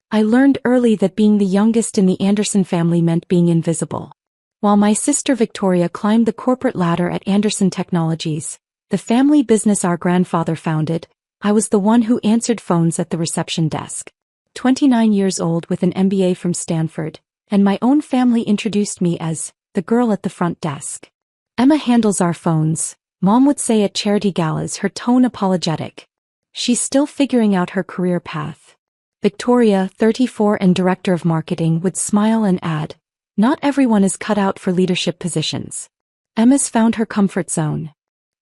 I learned early that being the youngest in the Anderson family meant being invisible. While my sister Victoria climbed the corporate ladder at Anderson Technologies, the family business our grandfather founded, I was the one who answered phones at the reception desk. 29 years old with an MBA from Stanford, and my own family introduced me as the girl at the front desk. Emma handles our phones, Mom would say at charity galas, her tone apologetic. She's still figuring out her career path. Victoria, 34 and director of marketing, would smile and add, not everyone is cut out for leadership positions. Emma's found her comfort zone.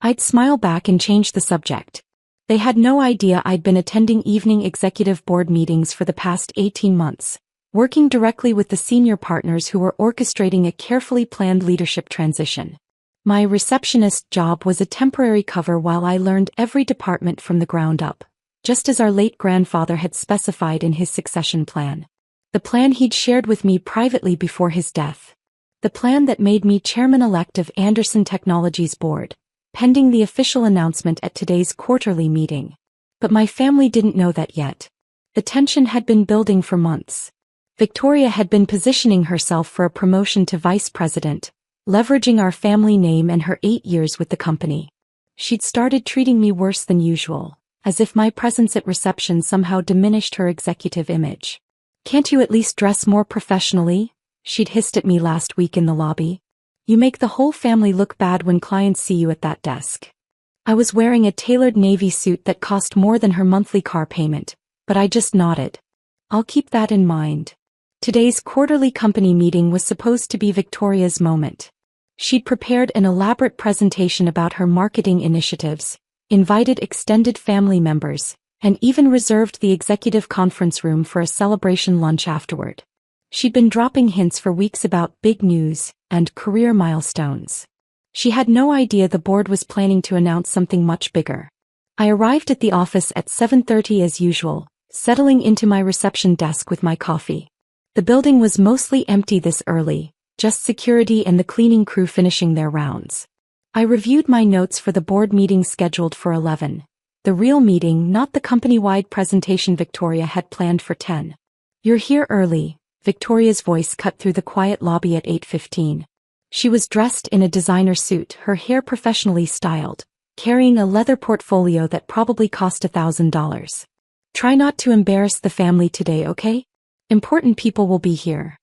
I'd smile back and change the subject. They had no idea I'd been attending evening executive board meetings for the past 18 months, working directly with the senior partners who were orchestrating a carefully planned leadership transition. My receptionist job was a temporary cover while I learned every department from the ground up, just as our late grandfather had specified in his succession plan. The plan he'd shared with me privately before his death. The plan that made me chairman-elect of Anderson Technologies board, pending the official announcement at today's quarterly meeting. But my family didn't know that yet. The tension had been building for months. Victoria had been positioning herself for a promotion to vice president, leveraging our family name and her 8 years with the company. She'd started treating me worse than usual, as if my presence at reception somehow diminished her executive image. Can't you at least dress more professionally? She'd hissed at me last week in the lobby. You make the whole family look bad when clients see you at that desk. I was wearing a tailored navy suit that cost more than her monthly car payment, but I just nodded. I'll keep that in mind. Today's quarterly company meeting was supposed to be Victoria's moment. She'd prepared an elaborate presentation about her marketing initiatives, invited extended family members, and even reserved the executive conference room for a celebration lunch afterward. She'd been dropping hints for weeks about big news and career milestones. She had no idea the board was planning to announce something much bigger. I arrived at the office at 7:30 as usual, settling into my reception desk with my coffee. The building was mostly empty this early, just security and the cleaning crew finishing their rounds. I reviewed my notes for the board meeting scheduled for 11. The real meeting, not the company-wide presentation Victoria had planned for 10. You're here early, Victoria's voice cut through the quiet lobby at 8:15. She was dressed in a designer suit, her hair professionally styled, carrying a leather portfolio that probably cost $1,000. Try not to embarrass the family today, okay? Important people will be here.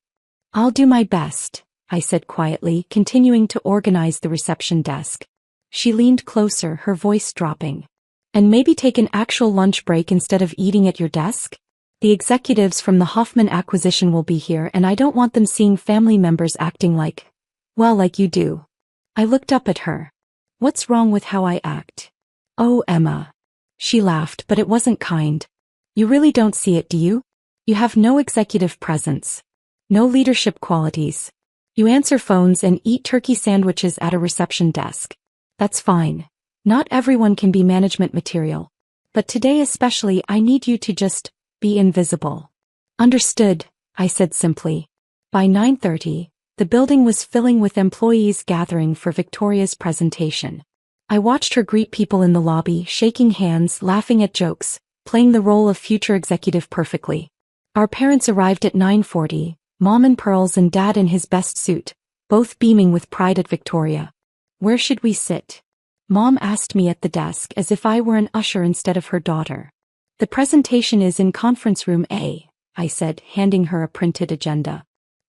I'll do my best, I said quietly, continuing to organize the reception desk. She leaned closer, her voice dropping. And maybe take an actual lunch break instead of eating at your desk? The executives from the Hoffman acquisition will be here and I don't want them seeing family members acting like you do. I looked up at her. What's wrong with how I act? Oh, Emma. She laughed, but it wasn't kind. You really don't see it, do you? You have no executive presence. No leadership qualities. You answer phones and eat turkey sandwiches at a reception desk. That's fine. Not everyone can be management material. But today especially I need you to just be invisible. Understood, I said simply. By 9:30, the building was filling with employees gathering for Victoria's presentation. I watched her greet people in the lobby, shaking hands, laughing at jokes, playing the role of future executive perfectly. Our parents arrived at 9:40, Mom in pearls and Dad in his best suit, both beaming with pride at Victoria. Where should we sit? Mom asked me at the desk as if I were an usher instead of her daughter. The presentation is in conference room A, I said, handing her a printed agenda.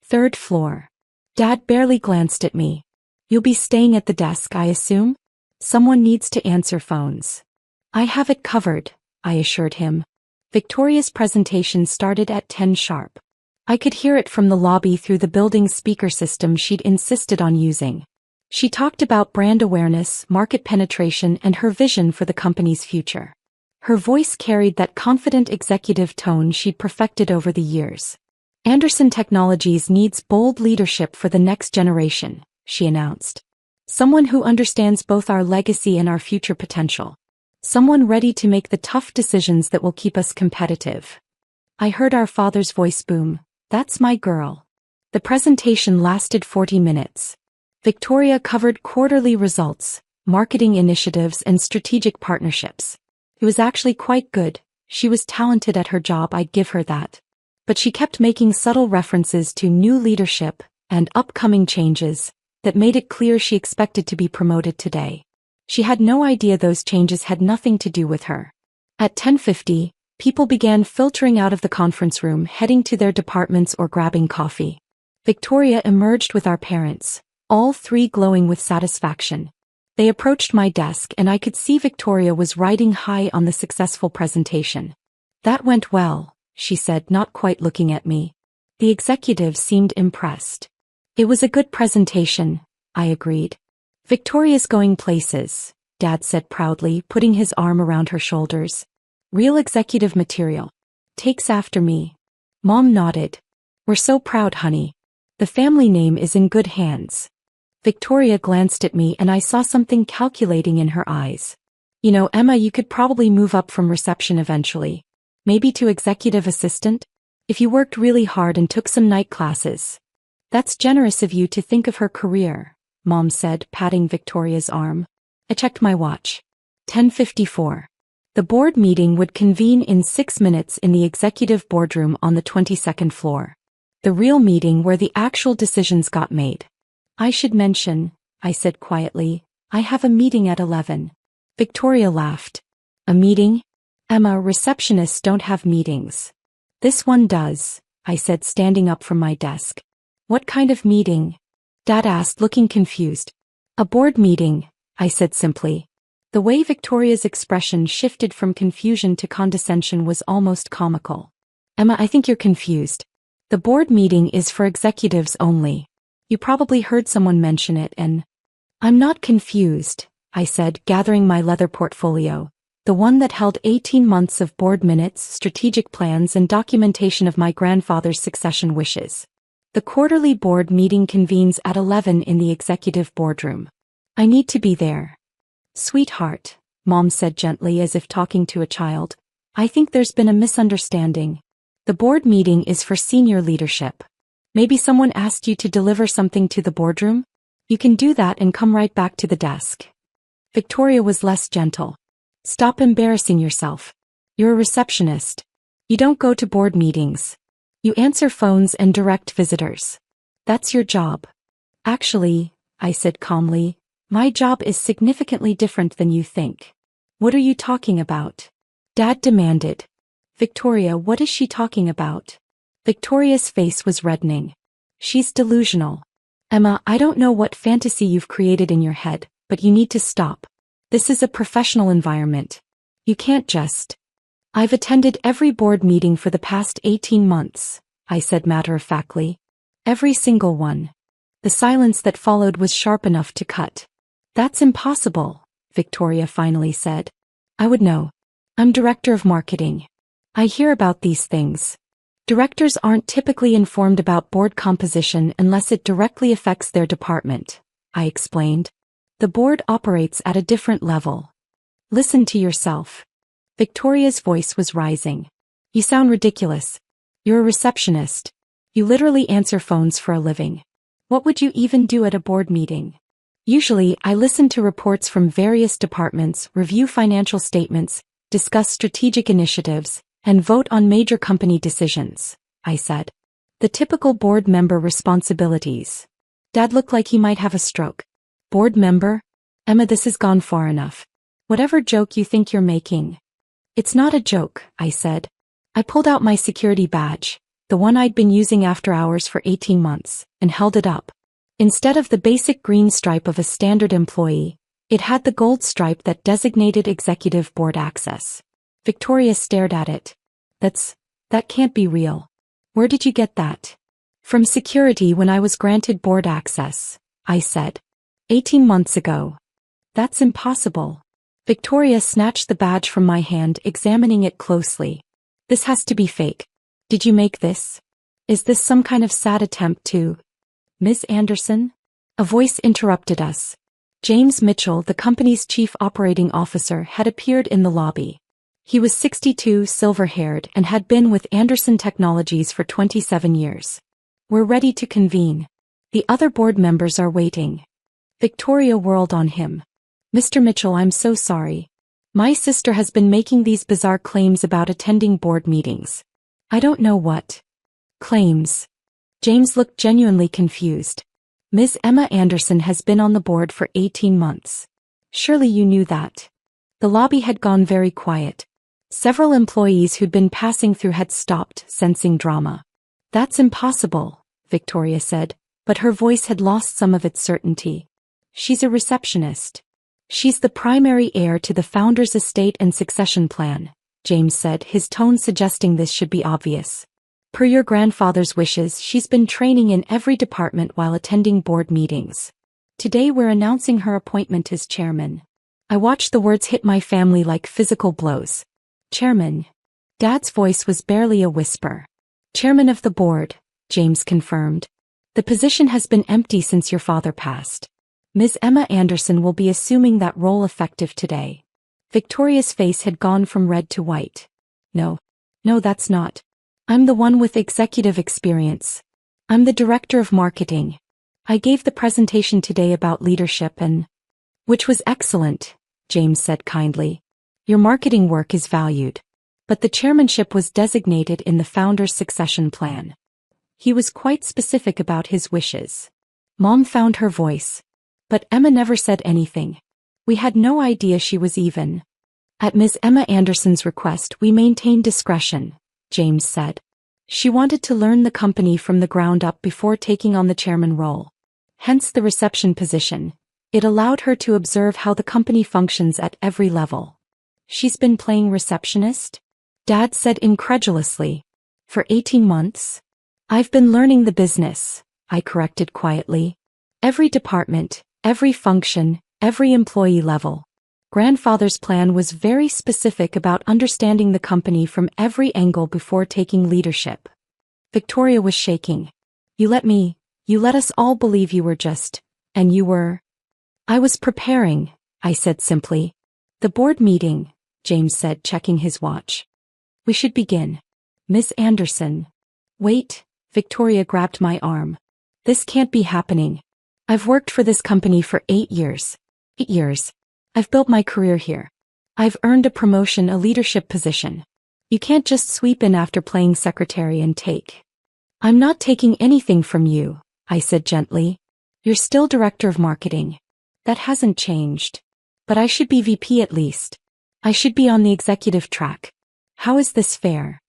3rd floor. Dad barely glanced at me. You'll be staying at the desk, I assume? Someone needs to answer phones. I have it covered, I assured him. Victoria's presentation started at 10 sharp. I could hear it from the lobby through the building's speaker system she'd insisted on using. She talked about brand awareness, market penetration, and her vision for the company's future. Her voice carried that confident executive tone she'd perfected over the years. Anderson Technologies needs bold leadership for the next generation, she announced. Someone who understands both our legacy and our future potential. Someone ready to make the tough decisions that will keep us competitive. I heard our father's voice boom. That's my girl. The presentation lasted 40 minutes. Victoria covered quarterly results, marketing initiatives, and strategic partnerships. It was actually quite good. She was talented at her job, I'd give her that. But she kept making subtle references to new leadership and upcoming changes that made it clear she expected to be promoted today. She had no idea those changes had nothing to do with her. At 10:50, people began filtering out of the conference room, heading to their departments or grabbing coffee. Victoria emerged with our parents, all three glowing with satisfaction. They approached my desk and I could see Victoria was riding high on the successful presentation. "That went well," she said, not quite looking at me. The executive seemed impressed. "It was a good presentation," I agreed. "Victoria's going places," Dad said proudly, putting his arm around her shoulders. "Real executive material. Takes after me." Mom nodded. "We're so proud, honey. The family name is in good hands." Victoria glanced at me and I saw something calculating in her eyes. "You know, Emma, you could probably move up from reception eventually. Maybe to executive assistant? If you worked really hard and took some night classes." "That's generous of you to think of her career," Mom said, patting Victoria's arm. I checked my watch. 10:54. The board meeting would convene in 6 minutes in the executive boardroom on the 22nd floor. The real meeting where the actual decisions got made. "I should mention," I said quietly, "I have a meeting at 11. Victoria laughed. "A meeting? Emma, receptionists don't have meetings." "This one does," I said, standing up from my desk. "What kind of meeting?" Dad asked, looking confused. "A board meeting," I said simply. The way Victoria's expression shifted from confusion to condescension was almost comical. "Emma, I think you're confused. The board meeting is for executives only. You probably heard someone mention it and—" "I'm not confused," I said, gathering my leather portfolio, the one that held 18 months of board minutes, strategic plans and documentation of my grandfather's succession wishes. "The quarterly board meeting convenes at 11 in the executive boardroom. I need to be there." "Sweetheart," Mom said gently as if talking to a child, "I think there's been a misunderstanding. The board meeting is for senior leadership. Maybe someone asked you to deliver something to the boardroom? You can do that and come right back to the desk." Victoria was less gentle. "Stop embarrassing yourself. You're a receptionist. You don't go to board meetings. You answer phones and direct visitors. That's your job." "Actually," I said calmly, "my job is significantly different than you think." "What are you talking about?" Dad demanded. "Victoria, what is she talking about?" Victoria's face was reddening. "She's delusional. Emma, I don't know what fantasy you've created in your head, but you need to stop. This is a professional environment. You can't just—" "I've attended every board meeting for the past 18 months, I said matter-of-factly. "Every single one." The silence that followed was sharp enough to cut. "That's impossible," Victoria finally said. "I would know. I'm director of marketing. I hear about these things. Directors aren't typically informed about board composition unless it directly affects their department," I explained. "The board operates at a different level. Listen to yourself." Victoria's voice was rising. "You sound ridiculous. You're a receptionist. You literally answer phones for a living. What would you even do at a board meeting?" "Usually, I listen to reports from various departments, review financial statements, discuss strategic initiatives, and vote on major company decisions," I said. "The typical board member responsibilities." Dad looked like he might have a stroke. "Board member? Emma, this has gone far enough. Whatever joke you think you're making." "It's not a joke," I said. I pulled out my security badge, the one I'd been using after hours for 18 months, and held it up. Instead of the basic green stripe of a standard employee, it had the gold stripe that designated executive board access. Victoria stared at it. That can't be real. Where did you get that?" "From security when I was granted board access," I said. 18 months ago." "That's impossible." Victoria snatched the badge from my hand, examining it closely. "This has to be fake. Did you make this? Is this some kind of sad attempt to—" "Ms. Anderson?" A voice interrupted us. James Mitchell, the company's chief operating officer, had appeared in the lobby. He was 62, silver-haired, and had been with Anderson Technologies for 27 years. "We're ready to convene. The other board members are waiting." Victoria whirled on him. "Mr. Mitchell, I'm so sorry. My sister has been making these bizarre claims about attending board meetings. I don't know what Claims. James looked genuinely confused. Ms. Emma Anderson has been on the board for 18 months. Surely you knew that. The lobby had gone very quiet. Several employees who'd been passing through had stopped, sensing drama. That's impossible, Victoria said, but her voice had lost some of its certainty. She's a receptionist. She's the primary heir to the founder's estate and succession plan, James said, his tone suggesting this should be obvious. Per your grandfather's wishes, she's been training in every department while attending board meetings. Today we're announcing her appointment as chairman. I watched the words hit my family like physical blows. Chairman. Dad's voice was barely a whisper. Chairman of the board, James confirmed. The position has been empty since your father passed. Ms. Emma Anderson will be assuming that role effective today. Victoria's face had gone from red to white. No, that's not. I'm the one with executive experience. I'm the director of marketing. I gave the presentation today about leadership which was excellent, James said kindly. Your marketing work is valued. But the chairmanship was designated in the founder's succession plan. He was quite specific about his wishes. Mom found her voice. But Emma never said anything. We had no idea she was even. At Ms. Emma Anderson's request, we maintained discretion, James said. She wanted to learn the company from the ground up before taking on the chairman role. Hence the reception position. It allowed her to observe how the company functions at every level. She's been playing receptionist? Dad said incredulously. For 18 months? I've been learning the business, I corrected quietly. Every department, every function, every employee level. Grandfather's plan was very specific about understanding the company from every angle before taking leadership. Victoria was shaking. You let us all believe you were and you were. I was preparing, I said simply. The board meeting, James said, checking his watch. We should begin. Miss Anderson. Wait, Victoria grabbed my arm. This can't be happening. I've worked for this company for 8 years. 8 years. I've built my career here. I've earned a promotion, a leadership position. You can't just sweep in after playing secretary and take. I'm not taking anything from you, I said gently. You're still director of marketing. That hasn't changed. But I should be VP at least. I should be on the executive track. How is this fair?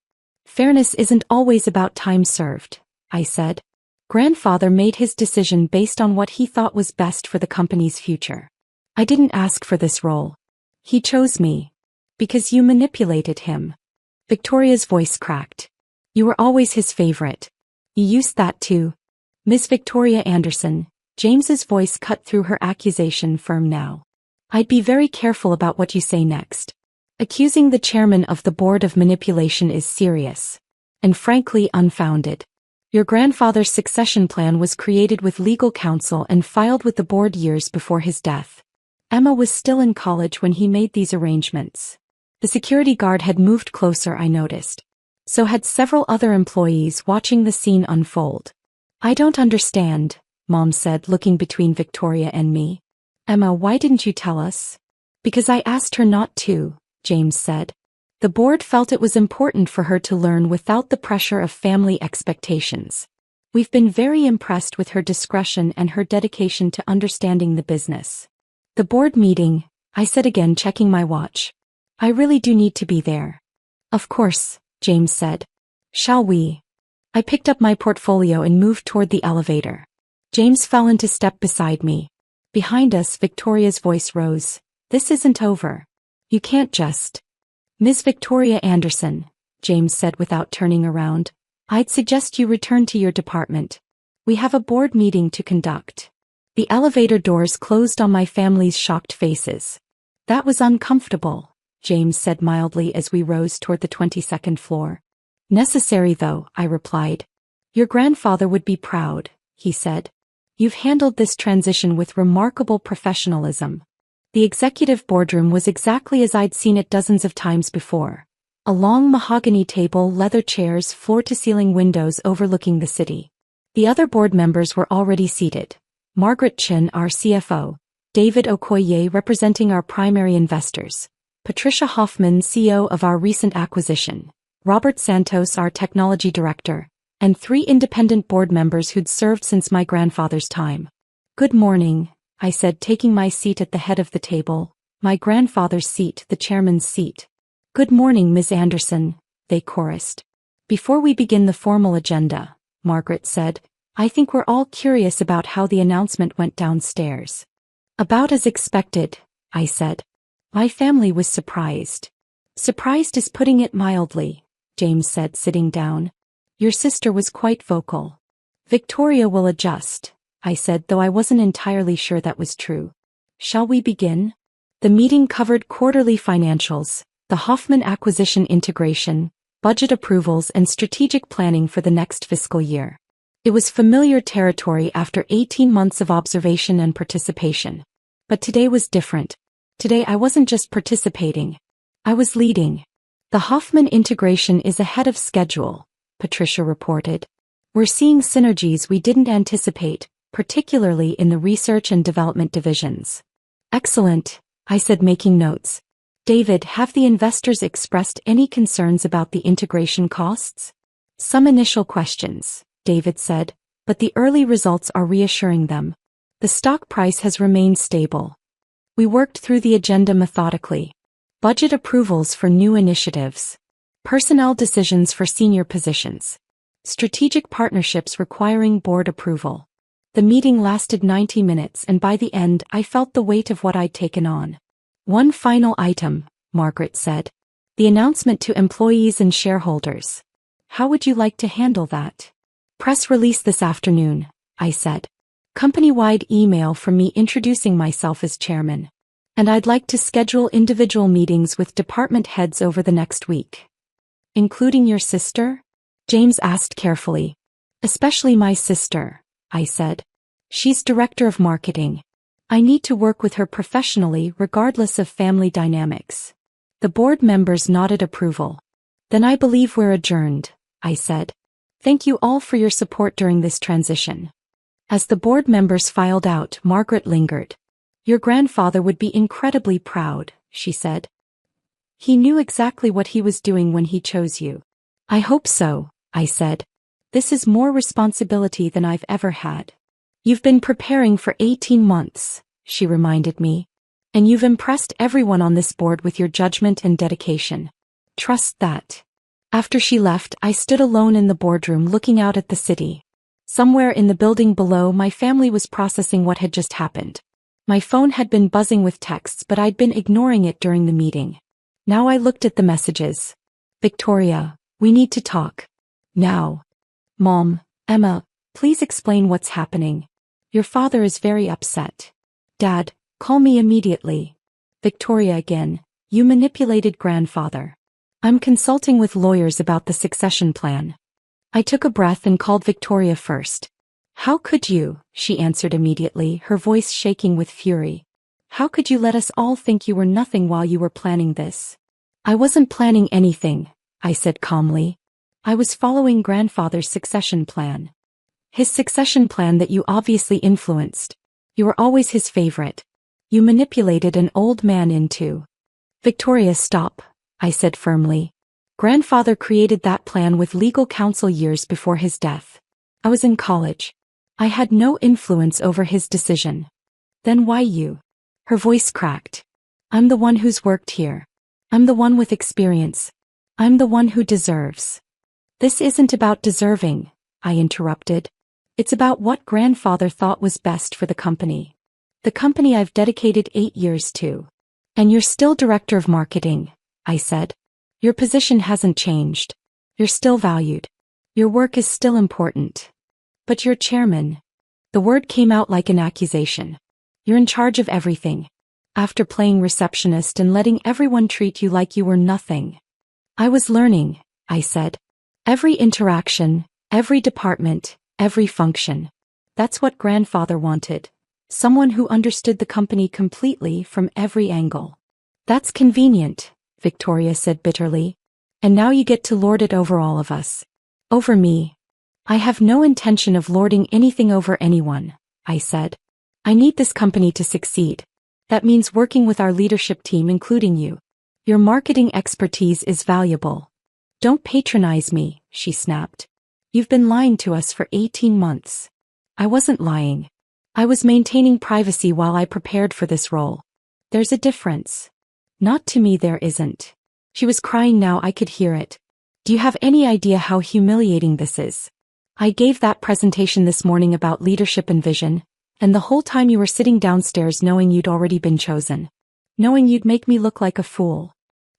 Fairness isn't always about time served, I said. Grandfather made his decision based on what he thought was best for the company's future. I didn't ask for this role. He chose me. Because you manipulated him. Victoria's voice cracked. You were always his favorite. You used that too. Miss Victoria Anderson, James's voice cut through her accusation, firm now. I'd be very careful about what you say next. Accusing the chairman of the board of manipulation is serious. And frankly unfounded. Your grandfather's succession plan was created with legal counsel and filed with the board years before his death. Emma was still in college when he made these arrangements. The security guard had moved closer, I noticed. So had several other employees watching the scene unfold. I don't understand, Mom said, looking between Victoria and me. Emma, why didn't you tell us? Because I asked her not to, James said. The board felt it was important for her to learn without the pressure of family expectations. We've been very impressed with her discretion and her dedication to understanding the business. The board meeting, I said again, checking my watch. I really do need to be there. Of course, James said. Shall we? I picked up my portfolio and moved toward the elevator. James fell into step beside me. Behind us, Victoria's voice rose. This isn't over. You can't just. Miss Victoria Anderson, James said without turning around. I'd suggest you return to your department. We have a board meeting to conduct. The elevator doors closed on my family's shocked faces. That was uncomfortable, James said mildly as we rose toward the 22nd floor. Necessary though, I replied. Your grandfather would be proud, he said. You've handled this transition with remarkable professionalism. The executive boardroom was exactly as I'd seen it dozens of times before. A long mahogany table, leather chairs, floor-to-ceiling windows overlooking the city. The other board members were already seated. Margaret Chin, our CFO, David Okoye representing our primary investors, Patricia Hoffman, CEO of our recent acquisition, Robert Santos, our technology director, and 3 independent board members who'd served since my grandfather's time. "Good morning," I said, taking my seat at the head of the table, my grandfather's seat, the chairman's seat. "Good morning, Ms. Anderson," they chorused. "Before we begin the formal agenda," Margaret said, "I think we're all curious about how the announcement went downstairs." "About as expected," I said. "My family was surprised." "Surprised is putting it mildly," James said, sitting down. "Your sister was quite vocal." "Victoria will adjust," I said, though I wasn't entirely sure that was true. "Shall we begin?" The meeting covered quarterly financials, the Hoffman acquisition integration, budget approvals, and strategic planning for the next fiscal year. It was familiar territory after 18 months of observation and participation. But today was different. Today I wasn't just participating. I was leading. "The Hoffman integration is ahead of schedule," Patricia reported. "We're seeing synergies we didn't anticipate, particularly in the research and development divisions." "Excellent," I said, making notes. "David, have the investors expressed any concerns about the integration costs?" "Some initial questions," David said, "but the early results are reassuring them. The stock price has remained stable." We worked through the agenda methodically. Budget approvals for new initiatives. Personnel decisions for senior positions. Strategic partnerships requiring board approval. The meeting lasted 90 minutes, and by the end I felt the weight of what I'd taken on. "One final item," Margaret said. "The announcement to employees and shareholders. How would you like to handle that?" "Press release this afternoon," I said. "Company-wide email from me introducing myself as chairman. And I'd like to schedule individual meetings with department heads over the next week." "Including your sister?" James asked carefully. "Especially my sister," I said. "She's director of marketing. I need to work with her professionally regardless of family dynamics." The board members nodded approval. "Then I believe we're adjourned," I said. "Thank you all for your support during this transition." As the board members filed out, Margaret lingered. "Your grandfather would be incredibly proud," she said. "He knew exactly what he was doing when he chose you." "I hope so," I said. "This is more responsibility than I've ever had." "You've been preparing for 18 months, she reminded me. "And you've impressed everyone on this board with your judgment and dedication. Trust that." After she left, I stood alone in the boardroom looking out at the city. Somewhere in the building below, my family was processing what had just happened. My phone had been buzzing with texts, but I'd been ignoring it during the meeting. Now I looked at the messages. "Victoria, we need to talk. Now." "Mom, Emma, please explain what's happening. Your father is very upset." "Dad, call me immediately." "Victoria again, you manipulated grandfather." "I'm consulting with lawyers about the succession plan." I took a breath and called Victoria first. "How could you?" she answered immediately, her voice shaking with fury. "How could you let us all think you were nothing while you were planning this?" "I wasn't planning anything," I said calmly. "I was following grandfather's succession plan." "His succession plan that you obviously influenced. You were always his favorite. You manipulated an old man into—" "Victoria, stop," I said firmly. "Grandfather created that plan with legal counsel years before his death. I was in college. I had no influence over his decision." "Then why you?" Her voice cracked. "I'm the one who's worked here. I'm the one with experience. I'm the one who deserves." "This isn't about deserving," I interrupted. "It's about what grandfather thought was best for the company. The company I've dedicated 8 years to." "And you're still director of marketing," I said. "Your position hasn't changed. You're still valued. Your work is still important. But you're chairman." The word came out like an accusation. "You're in charge of everything. After playing receptionist and letting everyone treat you like you were nothing." "I was learning," I said. "Every interaction, every department, every function. That's what grandfather wanted. Someone who understood the company completely from every angle." "That's convenient," Victoria said bitterly. "And now you get to lord it over all of us." "Over me?" "I have no intention of lording anything over anyone," I said. "I need this company to succeed. That means working with our leadership team, including you. Your marketing expertise is valuable." "Don't patronize me," she snapped. You've been lying to us for 18 months. I wasn't lying. I was maintaining privacy while I prepared for this role. There's a difference. Not to me, there isn't. She was crying now, I could hear it. Do you have any idea how humiliating this is? I gave that presentation this morning about leadership and vision, and the whole time you were sitting downstairs knowing you'd already been chosen. Knowing you'd make me look like a fool.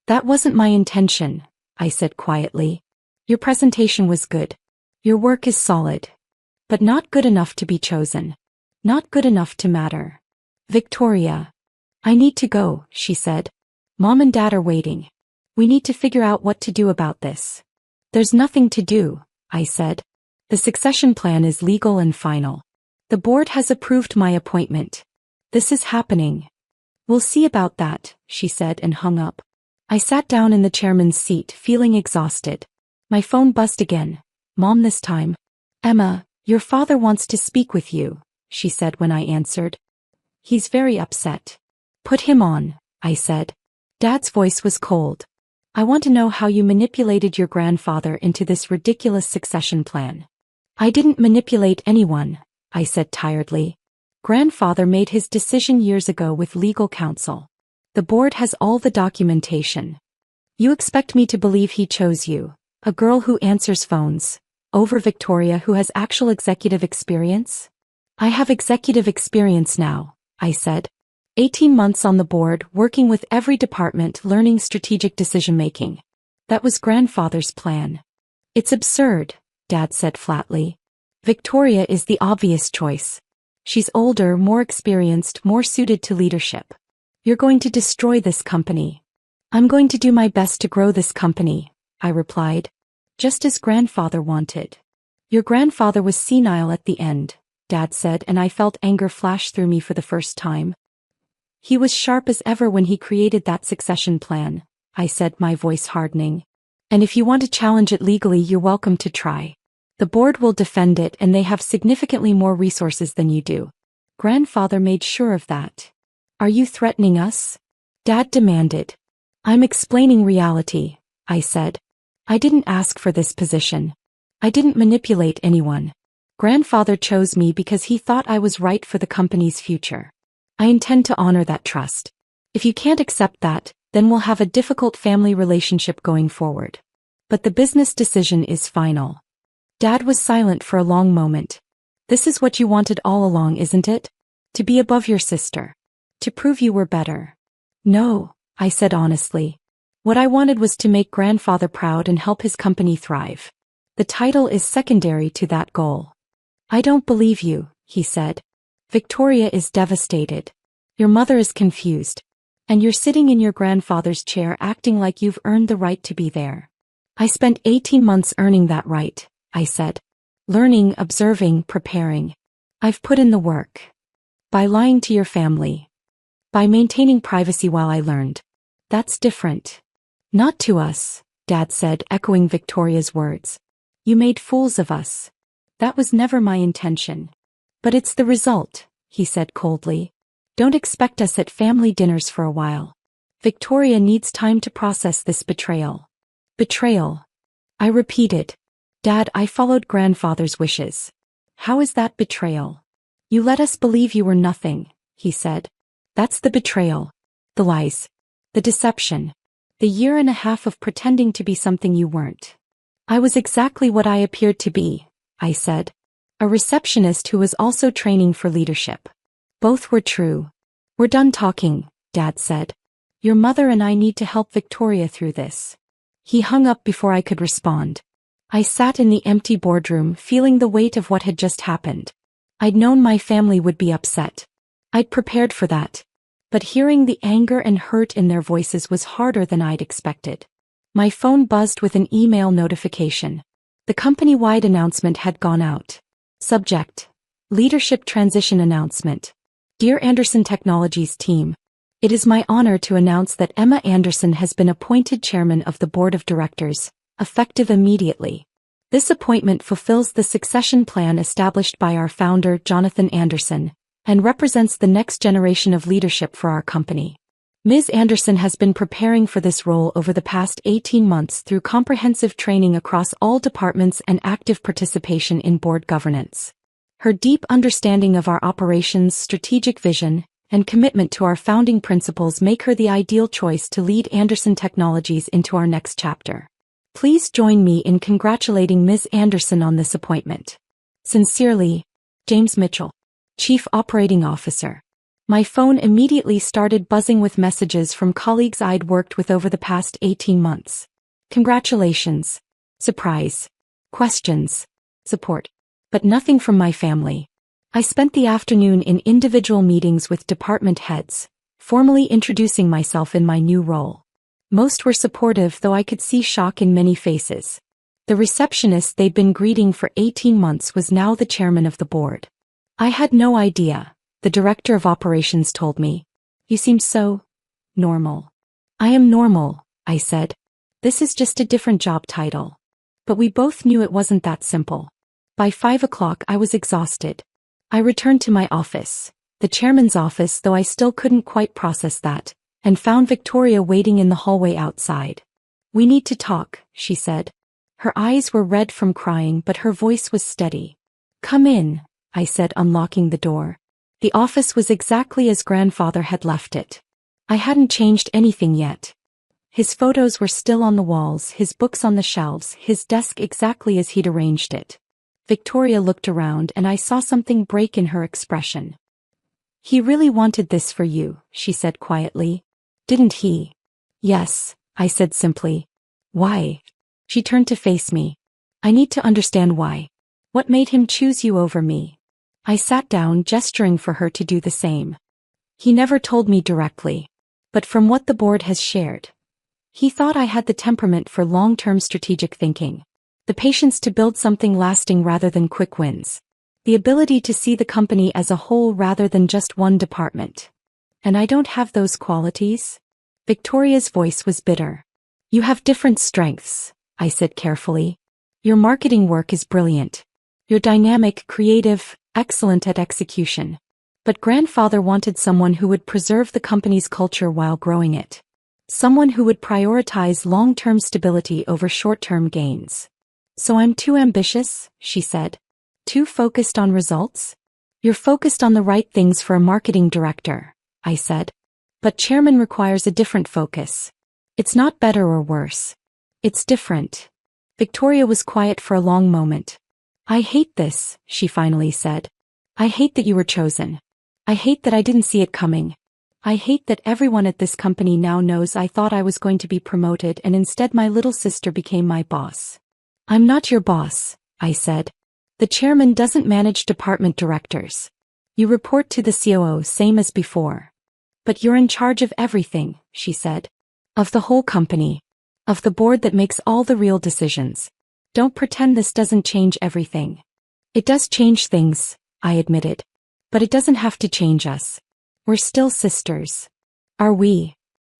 That wasn't my intention, I said quietly. Your presentation was good. Your work is solid. But not good enough to be chosen. Not good enough to matter. Victoria. I need to go, she said. Mom and Dad are waiting. We need to figure out what to do about this. There's nothing to do, I said. The succession plan is legal and final. The board has approved my appointment. This is happening. We'll see about that, she said and hung up. I sat down in the chairman's seat, feeling exhausted. My phone buzzed again. Mom this time. Emma, your father wants to speak with you, she said when I answered. He's very upset. Put him on, I said. Dad's voice was cold. I want to know how you manipulated your grandfather into this ridiculous succession plan. I didn't manipulate anyone, I said tiredly. Grandfather made his decision years ago with legal counsel. The board has all the documentation. You expect me to believe he chose you, a girl who answers phones, over Victoria who has actual executive experience? I have executive experience now, I said. 18 months on the board, working with every department, learning strategic decision-making. That was grandfather's plan. It's absurd, Dad said flatly. Victoria is the obvious choice. She's older, more experienced, more suited to leadership. You're going to destroy this company. I'm going to do my best to grow this company, I replied. Just as grandfather wanted. Your grandfather was senile at the end, Dad said, and I felt anger flash through me for the first time. He was sharp as ever when he created that succession plan, I said, my voice hardening. And if you want to challenge it legally, you're welcome to try. The board will defend it and they have significantly more resources than you do. Grandfather made sure of that. Are you threatening us? Dad demanded. I'm explaining reality, I said. I didn't ask for this position. I didn't manipulate anyone. Grandfather chose me because he thought I was right for the company's future. I intend to honor that trust. If you can't accept that, then we'll have a difficult family relationship going forward. But the business decision is final. Dad was silent for a long moment. This is what you wanted all along, isn't it? To be above your sister. To prove you were better. No, I said honestly. What I wanted was to make grandfather proud and help his company thrive. The title is secondary to that goal. I don't believe you, he said. Victoria is devastated. Your mother is confused. And you're sitting in your grandfather's chair acting like you've earned the right to be there. I spent 18 months earning that right, I said. Learning, observing, preparing. I've put in the work. By lying to your family. By maintaining privacy while I learned. That's different. Not to us, Dad said, echoing Victoria's words. You made fools of us. That was never my intention. But it's the result, he said coldly. Don't expect us at family dinners for a while. Victoria needs time to process this betrayal. Betrayal. I repeated. Dad, I followed grandfather's wishes. How is that betrayal? You let us believe you were nothing, he said. That's the betrayal. The lies. The deception. The year and a half of pretending to be something you weren't. I was exactly what I appeared to be, I said. A receptionist who was also training for leadership. Both were true. We're done talking, Dad said. Your mother and I need to help Victoria through this. He hung up before I could respond. I sat in the empty boardroom feeling the weight of what had just happened. I'd known my family would be upset. I'd prepared for that. But hearing the anger and hurt in their voices was harder than I'd expected. My phone buzzed with an email notification. The company-wide announcement had gone out. Subject: Leadership Transition Announcement. Dear Anderson Technologies team, it is my honor to announce that Emma Anderson has been appointed chairman of the board of directors, effective immediately. This appointment fulfills the succession plan established by our founder, Jonathan Anderson, and represents the next generation of leadership for our company. Ms. Anderson has been preparing for this role over the past 18 months through comprehensive training across all departments and active participation in board governance. Her deep understanding of our operations, strategic vision, and commitment to our founding principles make her the ideal choice to lead Anderson Technologies into our next chapter. Please join me in congratulating Ms. Anderson on this appointment. Sincerely, James Mitchell, Chief Operating Officer. My phone immediately started buzzing with messages from colleagues I'd worked with over the past 18 months. Congratulations. Surprise. Questions. Support. But nothing from my family. I spent the afternoon in individual meetings with department heads, formally introducing myself in my new role. Most were supportive, though I could see shock in many faces. The receptionist they'd been greeting for 18 months was now the chairman of the board. I had no idea, the director of operations told me. You seem so normal. I am normal, I said. This is just a different job title. But we both knew it wasn't that simple. By 5 o'clock I was exhausted. I returned to my office, the chairman's office, though I still couldn't quite process that, and found Victoria waiting in the hallway outside. We need to talk, she said. Her eyes were red from crying, but her voice was steady. Come in, I said, unlocking the door. The office was exactly as grandfather had left it. I hadn't changed anything yet. His photos were still on the walls, his books on the shelves, his desk exactly as he'd arranged it. Victoria looked around and I saw something break in her expression. He really wanted this for you, she said quietly. Didn't he? Yes, I said simply. Why? She turned to face me. I need to understand why. What made him choose you over me? I sat down, gesturing for her to do the same. He never told me directly. But from what the board has shared, he thought I had the temperament for long-term strategic thinking. The patience to build something lasting rather than quick wins. The ability to see the company as a whole rather than just one department. And I don't have those qualities? Victoria's voice was bitter. You have different strengths, I said carefully. Your marketing work is brilliant. You're dynamic, creative, excellent at execution. But grandfather wanted someone who would preserve the company's culture while growing it. Someone who would prioritize long-term stability over short-term gains. So I'm too ambitious, she said. Too focused on results? You're focused on the right things for a marketing director, I said. But chairman requires a different focus. It's not better or worse. It's different. Victoria was quiet for a long moment. I hate this, she finally said. I hate that you were chosen. I hate that I didn't see it coming. I hate that everyone at this company now knows I thought I was going to be promoted and instead my little sister became my boss. I'm not your boss, I said. The chairman doesn't manage department directors. You report to the COO, same as before. But you're in charge of everything, she said. Of the whole company. Of the board that makes all the real decisions. Don't pretend this doesn't change everything. It does change things, I admitted. But it doesn't have to change us. We're still sisters. Are we?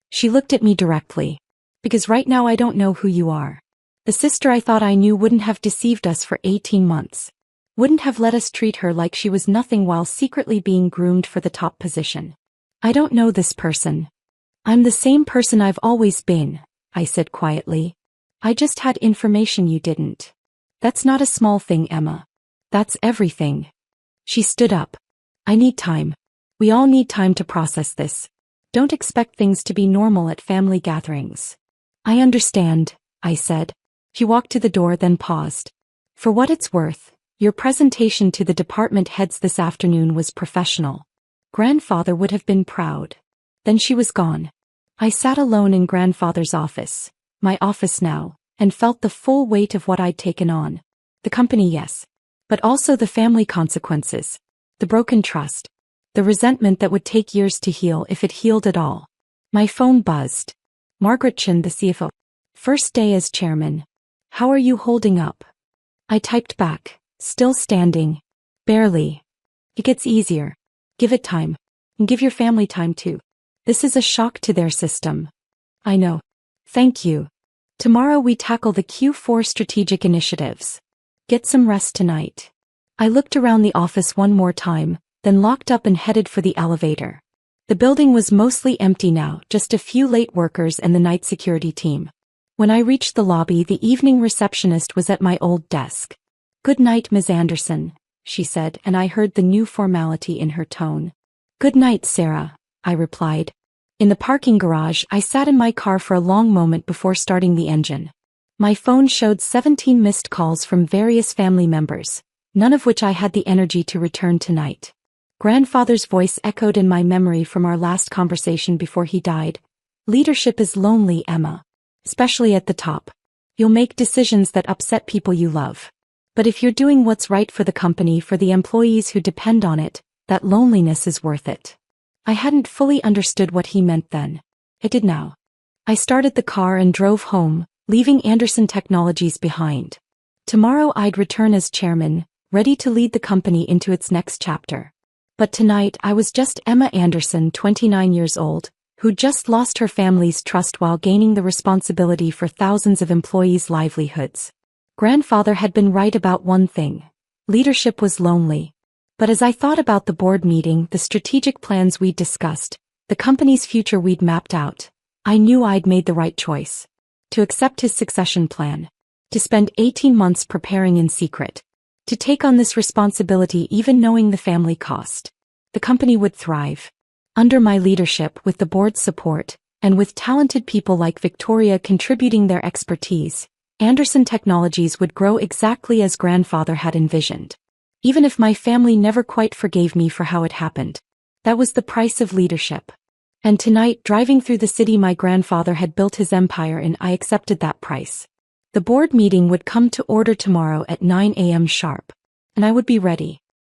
She looked at me directly. Because right now I don't know who you are. The sister I thought I knew wouldn't have deceived us for 18 months. Wouldn't have let us treat her like she was nothing while secretly being groomed for the top position. I don't know this person. I'm the same person I've always been, I said quietly. I just had information you didn't. That's not a small thing, Emma. That's everything. She stood up. I need time. We all need time to process this. Don't expect things to be normal at family gatherings. I understand, I said. She walked to the door, then paused. For what it's worth, your presentation to the department heads this afternoon was professional. Grandfather would have been proud. Then she was gone. I sat alone in grandfather's office, my office now, and felt the full weight of what I'd taken on. The company, yes. But also the family consequences. The broken trust. The resentment that would take years to heal if it healed at all. My phone buzzed. Margaret Chin, the CFO. First day as chairman. How are you holding up? I typed back, still standing. Barely. It gets easier. Give it time. And give your family time too. This is a shock to their system. I know. Thank you. Tomorrow we tackle the Q4 strategic initiatives. Get some rest tonight. I looked around the office one more time, then locked up and headed for the elevator. The building was mostly empty now, just a few late workers and the night security team. When I reached the lobby, the evening receptionist was at my old desk. "Good night, Ms. Anderson," she said, and I heard the new formality in her tone. "Good night, Sarah," I replied. In the parking garage, I sat in my car for a long moment before starting the engine. My phone showed 17 missed calls from various family members, none of which I had the energy to return tonight. Grandfather's voice echoed in my memory from our last conversation before he died. "Leadership is lonely, Emma. Especially at the top. You'll make decisions that upset people you love. But if you're doing what's right for the company, for the employees who depend on it, that loneliness is worth it." I hadn't fully understood what he meant then. I did now. I started the car and drove home, leaving Anderson Technologies behind. Tomorrow I'd return as chairman, ready to lead the company into its next chapter. But tonight I was just Emma Anderson, 29 years old, who just lost her family's trust while gaining the responsibility for thousands of employees' livelihoods. Grandfather had been right about one thing. Leadership was lonely. But as I thought about the board meeting, the strategic plans we'd discussed, the company's future we'd mapped out, I knew I'd made the right choice. To accept his succession plan. To spend 18 months preparing in secret. To take on this responsibility even knowing the family cost. The company would thrive. Under my leadership, with the board's support, and with talented people like Victoria contributing their expertise, Anderson Technologies would grow exactly as grandfather had envisioned. Even if my family never quite forgave me for how it happened. That was the price of leadership. And tonight, driving through the city my grandfather had built his empire in, I accepted that price. The board meeting would come to order tomorrow at 9 a.m. sharp. And I would be ready.